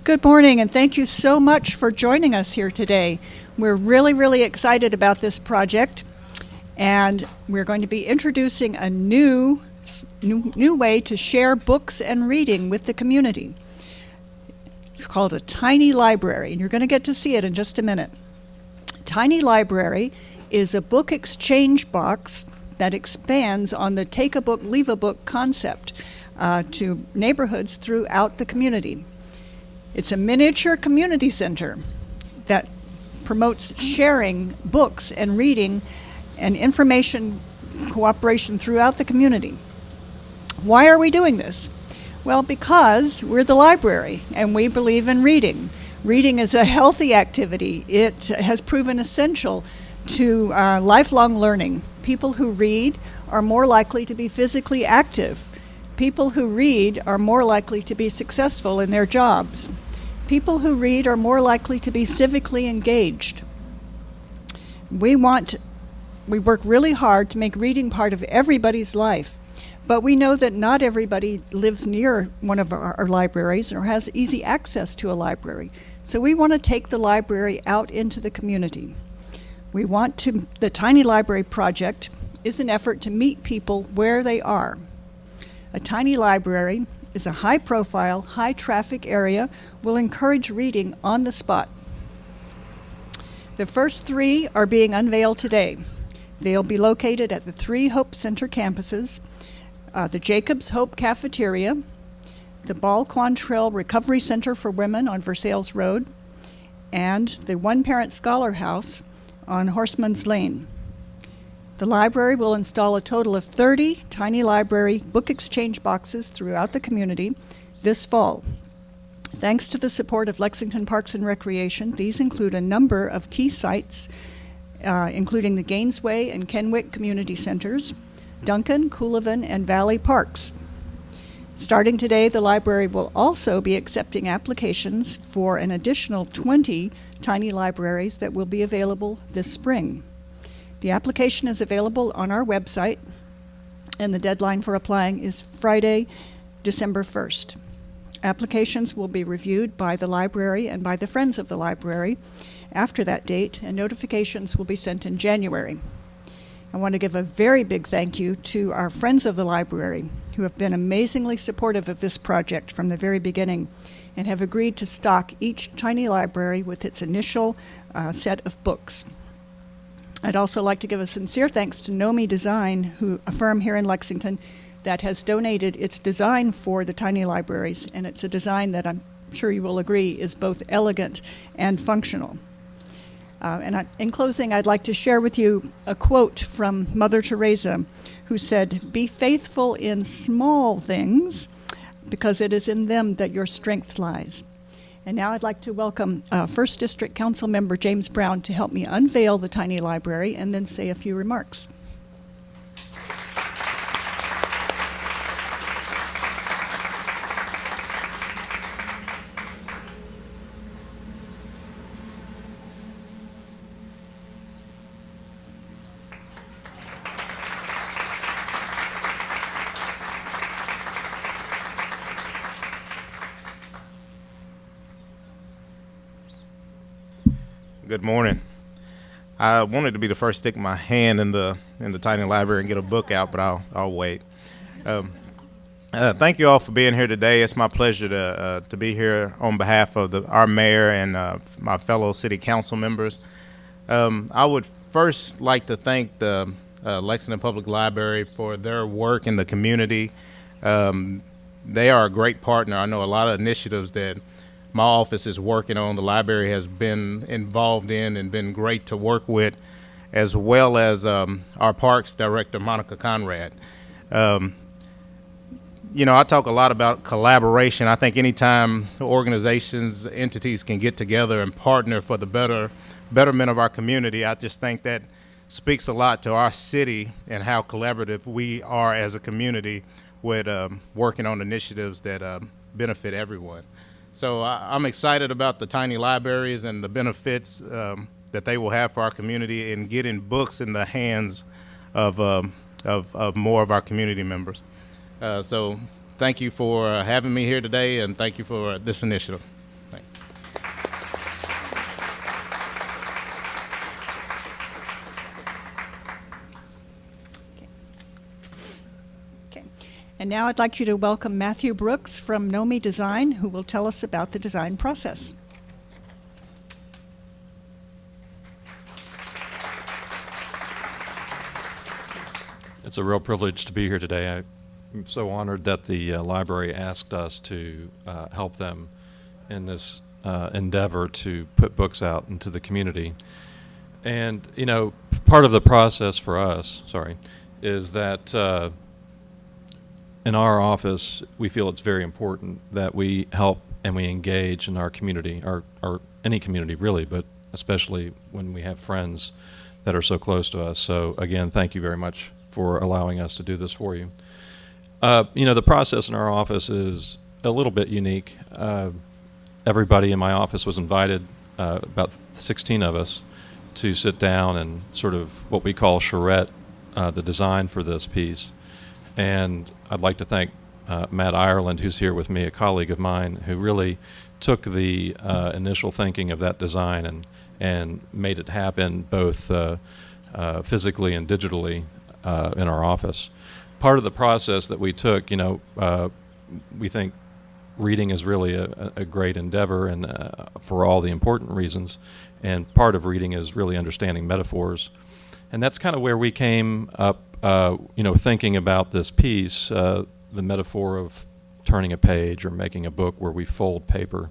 Good morning, and thank you so much for joining us here today. We're really excited about this project, and we're going to be introducing a new way to share books and reading with the community. It's called a tiny library, and you're going to get to see it in just a minute. Tiny Library is a book exchange box that expands on the take a book, leave a book concept to neighborhoods throughout the community. It's a miniature community center that promotes sharing books and reading and information cooperation throughout the community. Why are we doing this? Well, because we're the library and we believe in reading. Reading is a healthy activity. It has proven essential to lifelong learning. People who read are more likely to be physically active. People who read are more likely to be successful in their jobs. People who read are more likely to be civically engaged. We work really hard to make reading part of everybody's life, but we know that not everybody lives near one of our libraries or has easy access to a library. So we want to take the library out into the community. The Tiny Library Project is an effort to meet people where they are. A tiny library is a high-profile, high-traffic area will encourage reading on the spot. The first three are being unveiled today. They'll be located at the 3 Hope Center campuses, the Jacobs Hope Cafeteria, the Ball Quantrill Recovery Center for Women on Versailles Road, and the One Parent Scholar House on Horseman's Lane. The library will install a total of 30 Tiny Library book exchange boxes throughout the community this fall. Thanks to the support of Lexington Parks and Recreation, these include a number of key sites, including the Gainesway and Kenwick Community Centers, Duncan, Coolivin, and Valley Parks. Starting today, the library will also be accepting applications for an additional 20 tiny libraries that will be available this spring. The application is available on our website, and the deadline for applying is Friday, December 1st. Applications will be reviewed by the library and by the Friends of the Library after that date, and notifications will be sent in January. I want to give a very big thank you to our Friends of the Library, who have been amazingly supportive of this project from the very beginning and have agreed to stock each tiny library with its initial set of books. I'd also like to give a sincere thanks to Nomi Design, a firm here in Lexington that has donated its design for the tiny libraries, and it's a design that I'm sure you will agree is both elegant and functional. In closing, I'd like to share with you a quote from Mother Teresa, who said, "Be faithful in small things, because it is in them that your strength lies." And now I'd like to welcome 1st District Council Member James Brown to help me unveil the Tiny Library and then say a few remarks. Good morning. I wanted to be the first to stick my hand in the tiny library and get a book out, but I'll wait. Thank you all for being here today. It's my pleasure to be here on behalf of our mayor and my fellow city council members. I would first like to thank the Lexington Public Library for their work in the community. They are a great partner. I know a lot of initiatives that my office is working on, the library has been involved in and been great to work with, as well as our parks director, Monica Conrad. I talk a lot about collaboration. I think anytime organizations, entities can get together and partner for the betterment of our community, I just think that speaks a lot to our city and how collaborative we are as a community with working on initiatives that benefit everyone. So I'm excited about the tiny libraries and the benefits that they will have for our community in getting books in the hands of more of our community members. So thank you for having me here today, and thank you for this initiative. Thanks. Okay. And now I'd like you to welcome Matthew Brooks from Nomi Design, who will tell us about the design process. It's a real privilege to be here today. I'm so honored that the library asked us to help them in this endeavor to put books out into the community. And, you know, part of the process for us, is that in our office, we feel it's very important that we help and we engage in our community, or any community really, but especially when we have friends that are so close to us. So again, thank you very much for allowing us to do this for you. You know, the process in our office is a little bit unique. Everybody in my office was invited, about 16 of us, to sit down and sort of what we call charrette the design for this piece. And I'd like to thank Matt Ireland, who's here with me, a colleague of mine, who really took the initial thinking of that design and made it happen both physically and digitally in our office. Part of the process that we took, you know, we think reading is really a great endeavor, and for all the important reasons. And part of reading is really understanding metaphors. And that's kind of where we came up, you know, thinking about this piece, the metaphor of turning a page or making a book where we fold paper.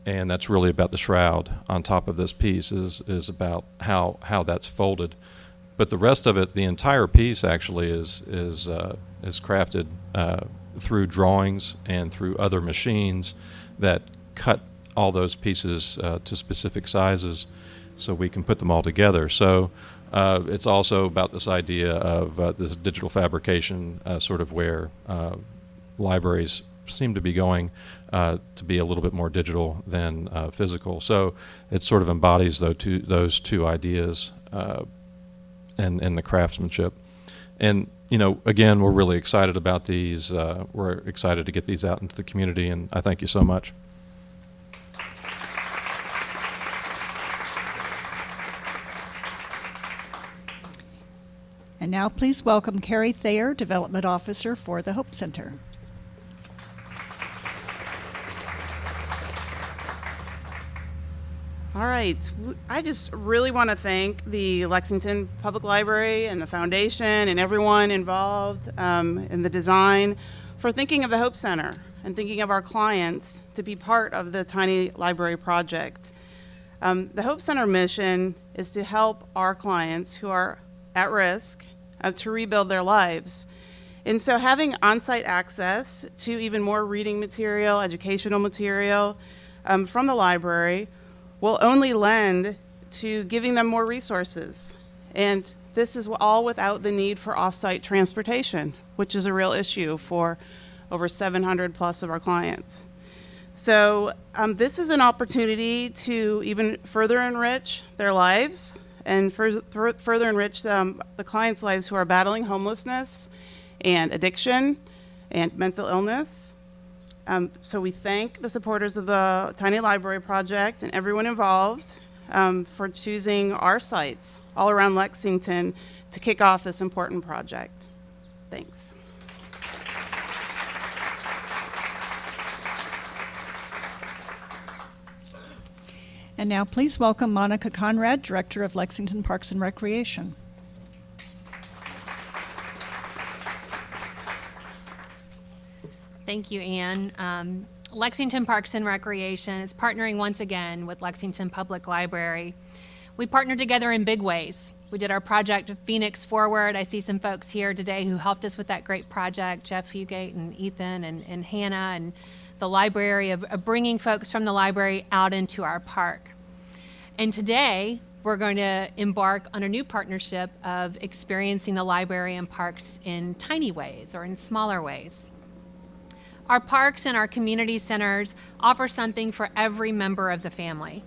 And that's really about the shroud on top of this piece is about how that's folded. But the rest of it, the entire piece actually is crafted through drawings and through other machines that cut all those pieces to specific sizes so we can put them all together. So it's also about this idea of this digital fabrication, sort of where libraries seem to be going to be a little bit more digital than physical. So it sort of embodies those two ideas and the craftsmanship. And, you know, again, we're really excited about these. We're excited to get these out into the community, and I thank you so much. And now please welcome Carrie Thayer, Development Officer for the Hope Center. All right, I just really want to thank the Lexington Public Library and the foundation and everyone involved in the design for thinking of the Hope Center and thinking of our clients to be part of the Tiny Library Project. The Hope Center mission is to help our clients who are at risk to rebuild their lives. And so having on-site access to even more reading material, educational material from the library will only lend to giving them more resources. And this is all without the need for off-site transportation, which is a real issue for over 700 plus of our clients. So this is an opportunity to even further enrich their lives and further enrich the clients' lives who are battling homelessness and addiction and mental illness. So we thank the supporters of the Tiny Library Project and everyone involved for choosing our sites all around Lexington to kick off this important project. Thanks. And now please welcome Monica Conrad, Director of Lexington Parks and Recreation. Thank you, Ann. Lexington Parks and Recreation is partnering once again with Lexington Public Library. We partnered together in big ways. We did our project Phoenix Forward. I see some folks here today who helped us with that great project, Jeff Fugate and Ethan and Hannah, and the library of bringing folks from the library out into our park. And today, we're going to embark on a new partnership of experiencing the library and parks in tiny ways or in smaller ways. Our parks and our community centers offer something for every member of the family.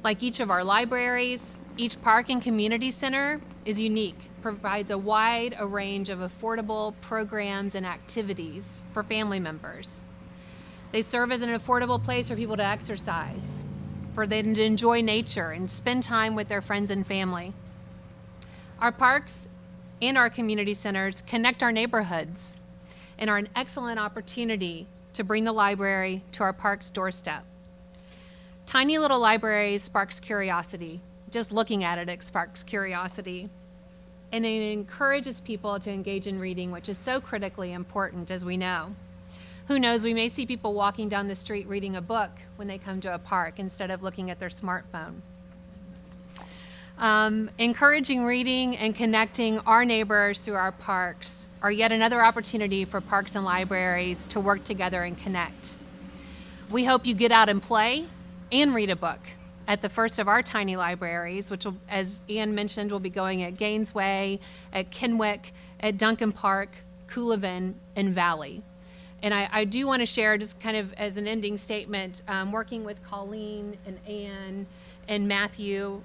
Like each of our libraries, each park and community center is unique, provides a wide range of affordable programs and activities for family members. They serve as an affordable place for people to exercise, for them to enjoy nature and spend time with their friends and family. Our parks and our community centers connect our neighborhoods and are an excellent opportunity to bring the library to our park's doorstep. Tiny little libraries sparks curiosity. Just looking at it sparks curiosity. And it encourages people to engage in reading, which is so critically important, as we know. Who knows, we may see people walking down the street reading a book when they come to a park instead of looking at their smartphone. Encouraging reading and connecting our neighbors through our parks are yet another opportunity for parks and libraries to work together and connect. We hope you get out and play and read a book at the first of our tiny libraries, which will, as Ann mentioned, will be going at Gainesway, at Kenwick, at Duncan Park, Coolevin, and Valley. And I do want to share, just kind of as an ending statement, working with Colleen and Ann and Matthew,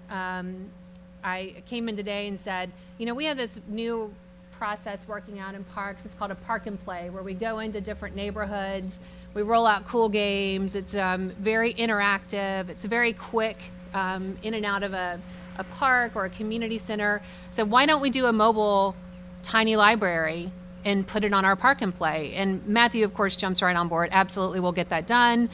I came in today and said, you know, we have this new process working out in parks. It's called a park and play, where we go into different neighborhoods, we roll out cool games. It's very interactive. It's very quick, in and out of a park or a community center. So why don't we do a mobile tiny library and put it on our park and play? And Matthew, of course, jumps right on board. Absolutely, we'll get that done.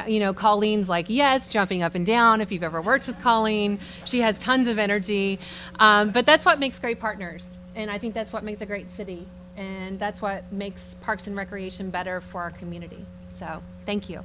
You know, Colleen's like, yes, jumping up and down. If you've ever worked with Colleen, she has tons of energy. But that's what makes great partners. And I think that's what makes a great city. And that's what makes Parks and Recreation better for our community. So, thank you.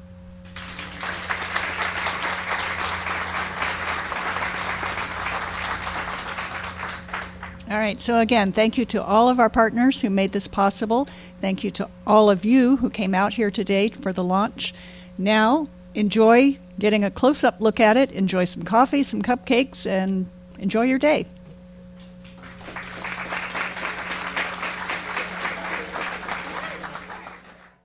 All right, so again, thank you to all of our partners who made this possible. Thank you to all of you who came out here today for the launch. Now, enjoy getting a close-up look at it, enjoy some coffee, some cupcakes, and enjoy your day.